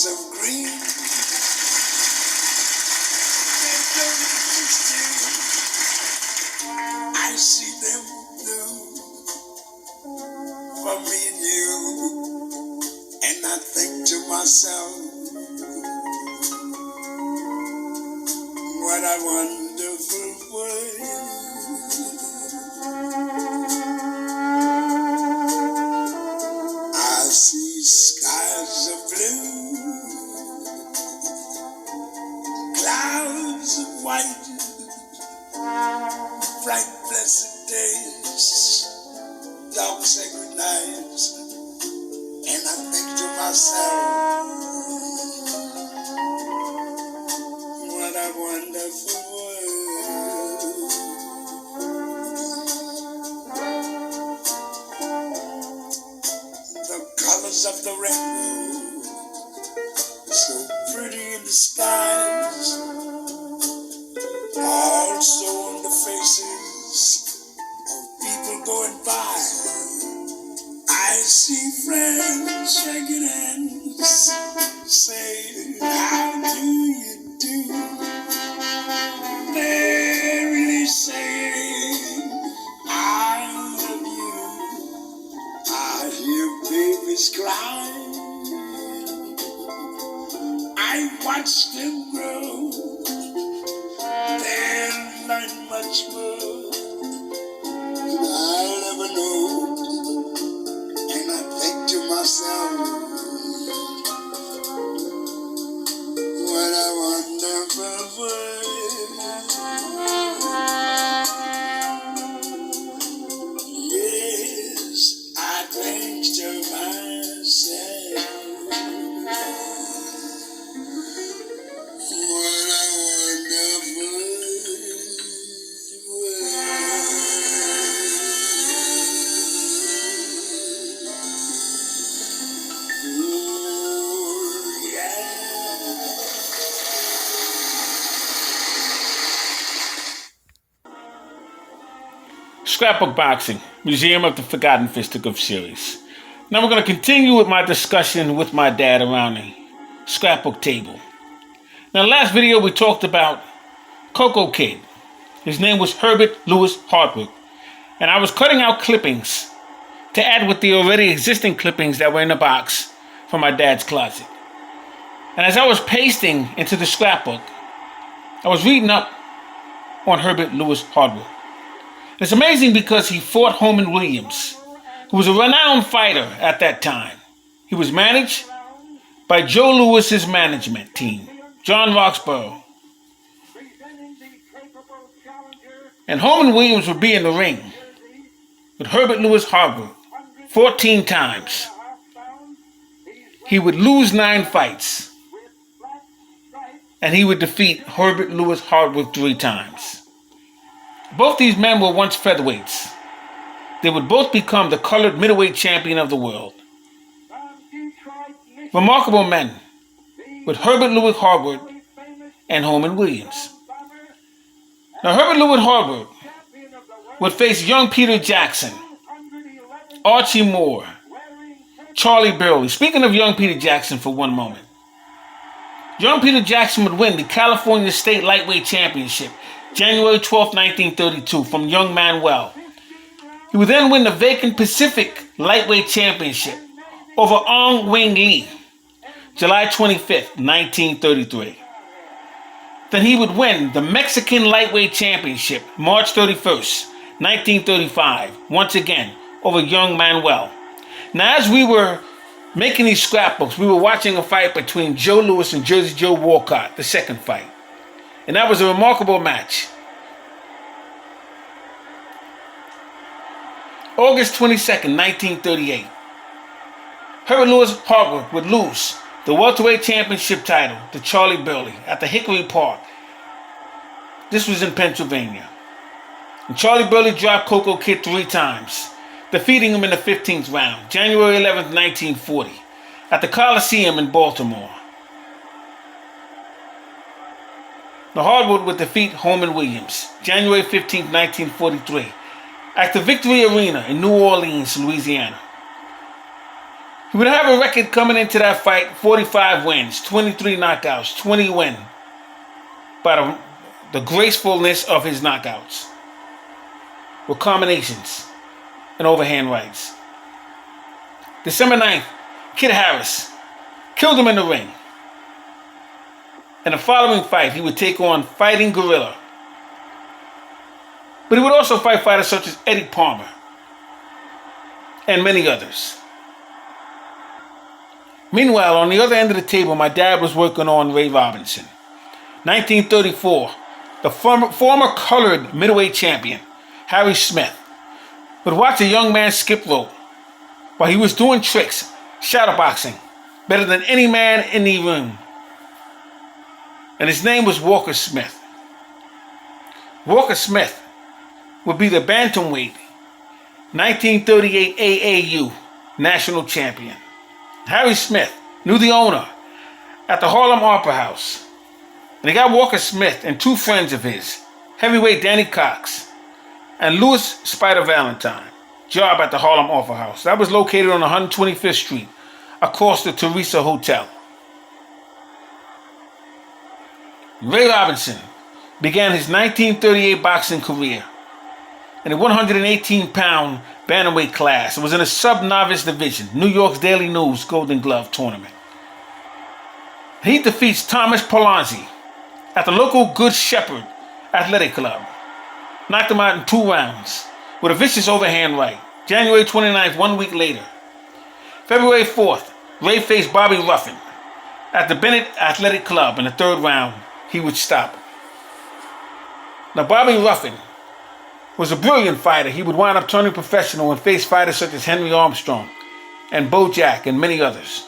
grass of green, and I see them bloom for me and you, and I think to myself, what a wonderful world. I see skies of blue, clouds of white, bright blessed days, dark sacred nights, and I think to myself, what a wonderful world. The colors of the rainbow, so pretty in the skies, also on the faces of people going by. I see friends shaking hands, saying, how do you do? They're really saying, I love you. I hear babies cry. I watch them grow. They'll learn much more than I'll ever know. And I think to myself, what a wonderful world. Yes, I think to myself, what a wonderful Scrapbook Boxing, Museum of the Forgotten Fisticuffs series. Now we're going to continue with my discussion with my dad around the scrapbook table. Now, last video we talked about Coco Kid. His name was Herbert Lewis Hartwood. And I was cutting out clippings to add with the already existing clippings that were in the box from my dad's closet. And as I was pasting into the scrapbook, I was reading up on Herbert Lewis Hartwood. It's amazing because he fought Holman Williams, who was a renowned fighter at that time. He was managed by Joe Lewis's management team, John Roxborough. And Holman Williams would be in the ring with Herbert Lewis Hartwood 14 times. He would lose 9 fights, and he would defeat Herbert Lewis Hartwood 3 times. Both these men were once featherweights. They would both become the colored middleweight champion of the world. Remarkable men with Herbert Lewis Hartwood and Holman Williams. Now, Herbert Lewis Hartwood would face young Peter Jackson, Archie Moore, Charlie Burley. Speaking of young Peter Jackson for one moment. Young Peter Jackson would win the California State Lightweight Championship January 12, 1932 from Young Manuel. He would then win the vacant Pacific Lightweight Championship over Ong Wing Lee, July 25, 1933. Then he would win the Mexican Lightweight Championship March 31st, 1935, once again over Young Manuel. Now, as we were making these scrapbooks, we were watching a fight between Joe Louis and Jersey Joe Walcott, the second fight. And that was a remarkable match. August 22nd, 1938. Herbert Lewis Hartwood would lose the welterweight championship title to Charlie Burley at the Hickory Park. This was in Pennsylvania. And Charlie Burley dropped Coco Kid 3 times, defeating him in the 15th round, January 11th, 1940, at the Coliseum in Baltimore. The Hartwood would defeat Holman Williams, January 15, 1943, at the Victory Arena in New Orleans, Louisiana. He would have a record coming into that fight, 45 wins, 23 knockouts, 20 wins, by the gracefulness of his knockouts, with combinations and overhand rights. December 9th, Kid Harris killed him in the ring. In the following fight, he would take on Fighting Gorilla. But he would also fight fighters such as Eddie Palmer and many others. Meanwhile, on the other end of the table, my dad was working on Ray Robinson. 1934, the former colored middleweight champion, Harry Smith, would watch a young man skip rope while he was doing tricks, shadowboxing, better than any man in the room. And his name was Walker Smith. Walker Smith would be the bantamweight 1938 AAU national champion. Harry Smith knew the owner at the Harlem Opera House, and he got Walker Smith and two friends of his, heavyweight Danny Cox and Louis Spider Valentine, job at the Harlem Opera House. That was located on 125th Street, across the Teresa Hotel. Ray Robinson began his 1938 boxing career in a 118-pound bantamweight class. It was in a sub-novice division, New York's Daily News Golden Glove tournament. He defeats Thomas Polonzi at the local Good Shepherd Athletic Club. Knocked him out in 2 rounds with a vicious overhand right. January 29th, 1 week later. February 4th, Ray faced Bobby Ruffin at the Bennett Athletic Club. In the 3rd round, he would stop. Now, Bobby Ruffin was a brilliant fighter. He would wind up turning professional and face fighters such as Henry Armstrong and Bo Jack and many others.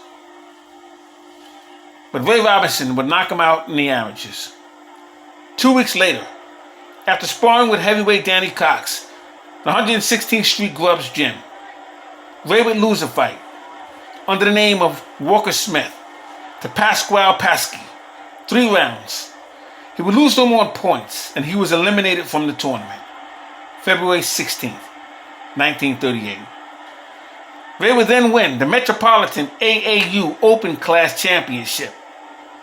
But Ray Robinson would knock him out in the amateurs. 2 weeks later, after sparring with heavyweight Danny Cox, the 116th Street Grubs gym, Ray would lose a fight under the name of Walker Smith to Pasquale Pasky. 3 rounds. He would lose them on points, and he was eliminated from the tournament. February 16th, 1938. Ray would then win the Metropolitan AAU Open Class Championship.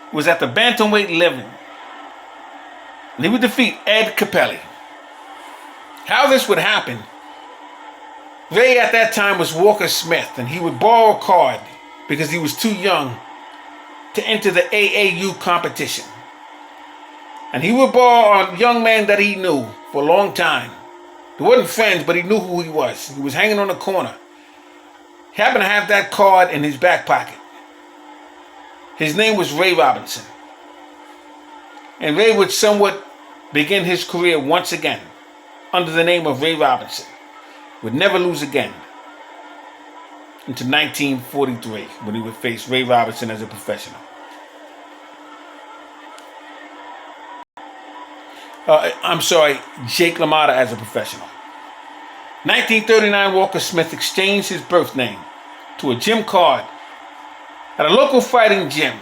It was at the bantamweight level. And he would defeat Ed Capelli. How this would happen, Ray at that time was Walker Smith, and he would borrow a card because he was too young to enter the AAU competition. And he would borrow a young man that he knew for a long time. They wasn't friends, but he knew who he was. He was hanging on the corner. He happened to have that card in his back pocket. His name was Ray Robinson. And Ray would somewhat begin his career once again under the name of Ray Robinson. Would never lose again until 1943 when he would face Ray Robinson as a professional. Jake LaMotta as a professional. 1939, Walker Smith exchanged his birth name to a gym card at a local fighting gym.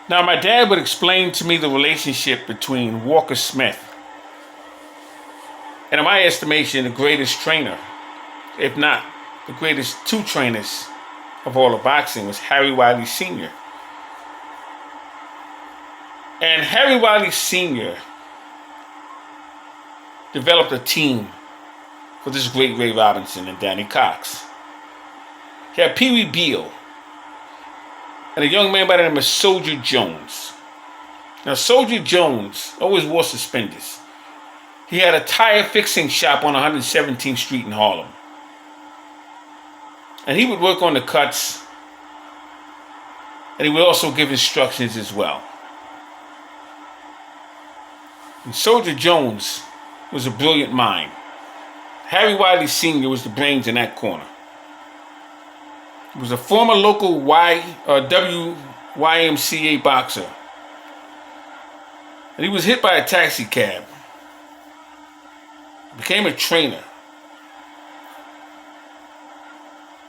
Now, my dad would explain to me the relationship between Walker Smith and, in my estimation, the greatest trainer, if not the greatest 2 trainers of all of boxing, was Harry Wiley Sr. And Harry Wiley Sr. developed a team for this great Ray Robinson and Danny Cox. He had Pee Wee Beale and a young man by the name of Soldier Jones. Now, Soldier Jones always wore suspenders. He had a tire fixing shop on 117th Street in Harlem. And he would work on the cuts, and he would also give instructions as well. And Soldier Jones was a brilliant mind. Harry Wiley Sr. was the brains in that corner. He was a former local WYMCA boxer. And he was hit by a taxi cab. Became a trainer.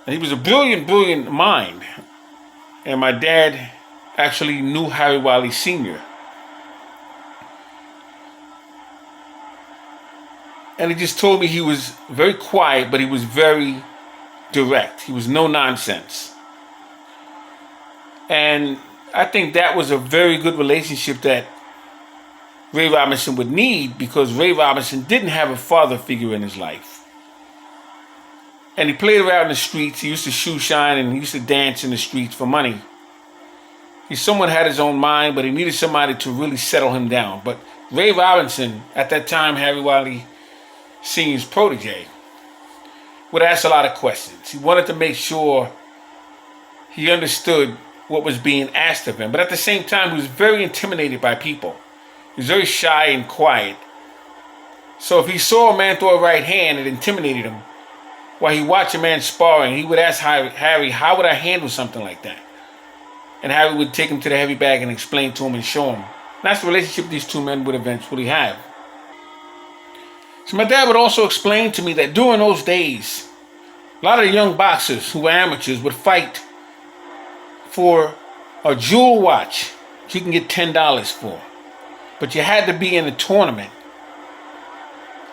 And he was a brilliant mind. And my dad actually knew Harry Wiley Sr. And he just told me he was very quiet, but he was very direct. He was no nonsense. And I think that was a very good relationship that Ray Robinson would need, because Ray Robinson didn't have a father figure in his life. And he played around in the streets. He used to shoe shine and he used to dance in the streets for money. He somewhat had his own mind, but he needed somebody to really settle him down. But Ray Robinson, at that time, Harry Wiley Sr.'s protege, would ask a lot of questions. He wanted to make sure he understood what was being asked of him. But at the same time, he was very intimidated by people. He was very shy and quiet. So if he saw a man throw a right hand, it intimidated him. While he watched a man sparring, he would ask Harry, how would I handle something like that? And Harry would take him to the heavy bag and explain to him and show him. And that's the relationship these two men would eventually have. So my dad would also explain to me that during those days, a lot of the young boxers who were amateurs would fight for a jewel watch you can get $10 for. But you had to be in a tournament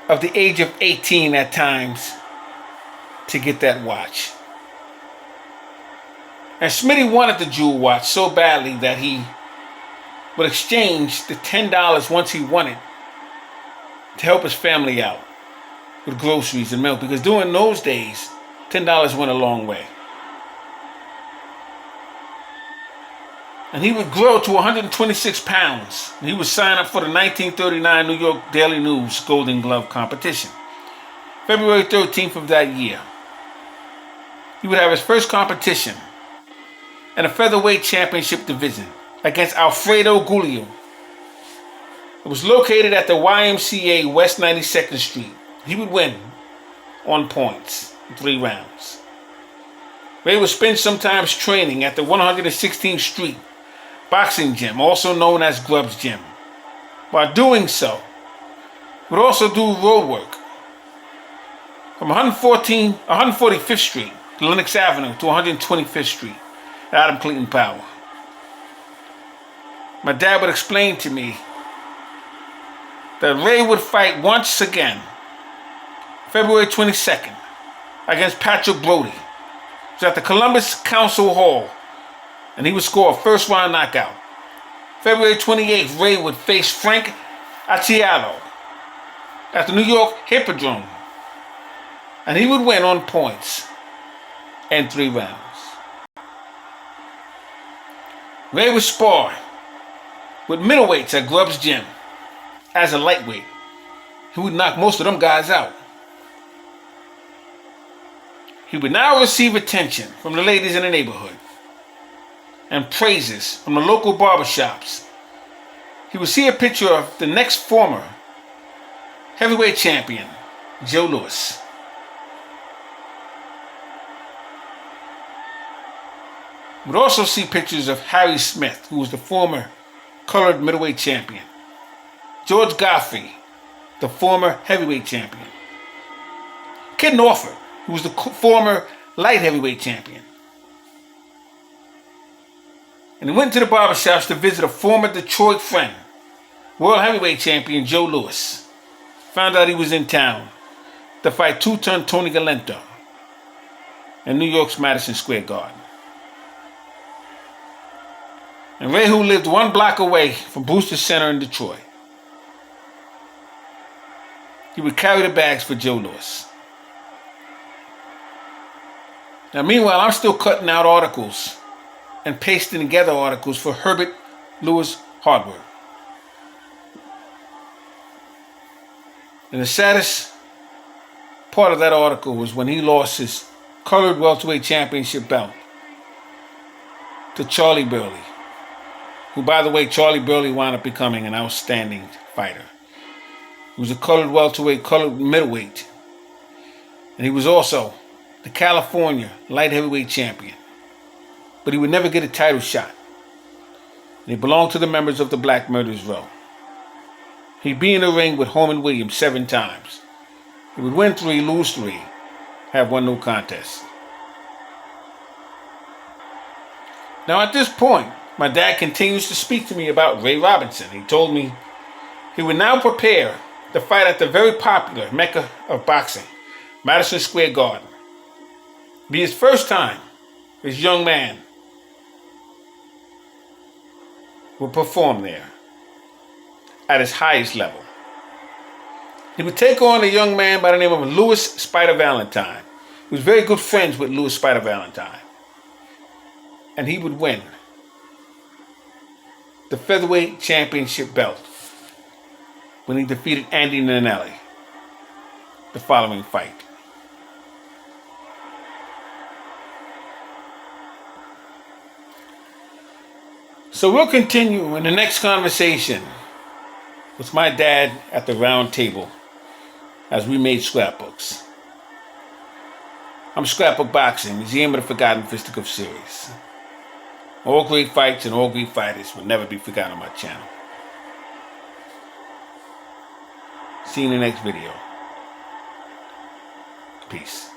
of the age of 18 at times to get that watch. And Smitty wanted the jewel watch so badly that he would exchange the $10 once he won it to help his family out with groceries and milk, because during those days, $10 went a long way. And he would grow to 126 pounds. And he would sign up for the 1939 New York Daily News Golden Glove competition. February 13th of that year, he would have his first competition in a featherweight championship division against Alfredo Gulio. It was located at the YMCA West 92nd Street. He would win on points in 3 rounds. Ray would spend some time training at the 116th Street boxing gym, also known as Grubb's Gym. While doing so, he would also do road work from 145th Street to Lenox Avenue to 125th Street at Adam Clayton Power. My dad would explain to me that Ray would fight once again, February 22nd, against Patrick Brody. It was at the Columbus Council Hall, and he would score a first round knockout. February 28th, Ray would face Frank Acciaro at the New York Hippodrome, and he would win on points in 3 rounds. Ray would spar with middleweights at Grubb's Gym as a lightweight. He would knock most of them guys out. He would now receive attention from the ladies in the neighborhood and praises from the local barbershops. He would see a picture of the next former heavyweight champion, Joe Louis. He would also see pictures of Harry Smith, who was the former colored middleweight champion, George Godfrey, the former heavyweight champion, Kid Norfolk, who was the former light heavyweight champion. And he went to the barbershops to visit a former Detroit friend, world heavyweight champion Joe Louis. Found out he was in town to fight two-ton Tony Galento in New York's Madison Square Garden. And Ray, who lived 1 block away from Booster Center in Detroit, he would carry the bags for Joe Louis. Now, meanwhile, I'm still cutting out articles and pasting together articles for Herbert Lewis Hardware. And the saddest part of that article was when he lost his colored welterweight championship belt to Charlie Burley, who, by the way, Charlie Burley wound up becoming an outstanding fighter. He was a colored welterweight, colored middleweight, and he was also the California light heavyweight champion. But he would never get a title shot. And he belonged to the members of the Black Murderers Row. He'd be in the ring with Holman Williams 7 times. He would win 3, lose 3, have 1 no contest. Now at this point, my dad continues to speak to me about Ray Robinson. He told me he would now prepare the fight at the very popular Mecca of boxing, Madison Square Garden. It'd be his first time this young man would perform there at his highest level. He would take on a young man by the name of Louis Spider Valentine, who was very good friends with Louis Spider Valentine. And he would win the featherweight championship belt when he defeated Andy Nanelli the following fight. So we'll continue in the next conversation with my dad at the round table as we made scrapbooks. I'm Scrapbook Boxing, Museum of the Forgotten Fisticuffs series. All great fights and all great fighters will never be forgotten on my channel. See you in the next video. Peace.